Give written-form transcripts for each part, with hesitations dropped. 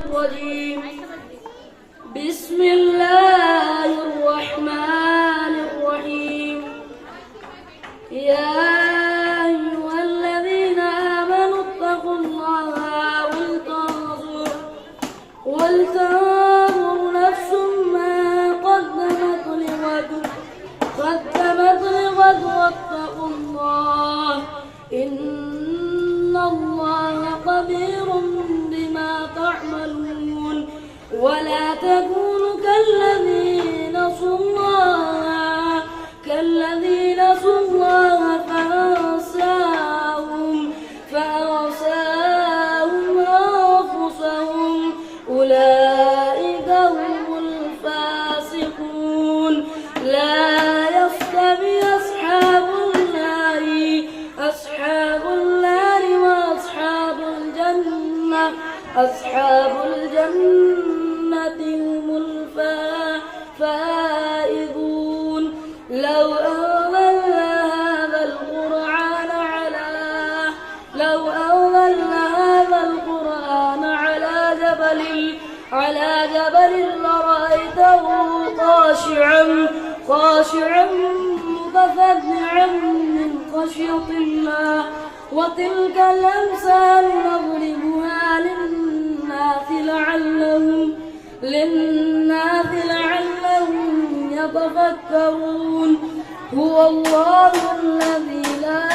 الرجيم. بسم الله الرحمن الرحيم. يا أيها الذين آمنوا اتقوا الله ولتنظر نفس ما قدمت لغد واتقوا الله إن الله خبير بما تعملون. ولا تكونوا كالذين نسوا الله فأنساهم أنفسهم أولئك هم الفاسقون. لا يستوي أصحاب النار وأصحاب الجنة هم الفائزون. لو أنزلنا هذا القرآن على جبل لرأيته خاشعا متصدعا من خشية الله. وتلك الأمثال نضربها للناس لعلهم يتفكرون. هو الله الذي لا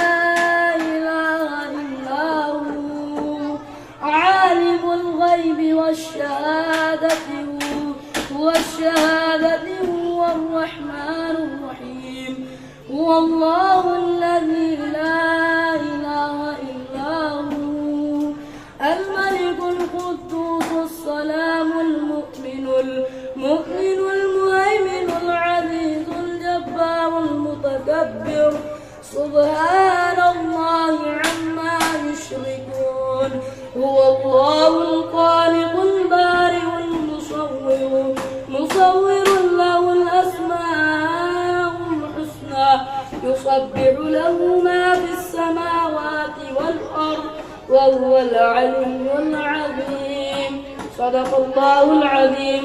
إله إلا هو عالم الغيب والشهادة هو الرحمن الرحيم. هو الله الذي لا إله إلا هو الملك القدوس السلام المؤمن المهيمن العزيز الجبار المتكبر. سبحان الله عما يشركون. هو الله الخالق البارئ المصور له الأسماء الحسنى يسبح له ما في السماوات والأرض وهو العلي العظيم. صدق الله العظيم.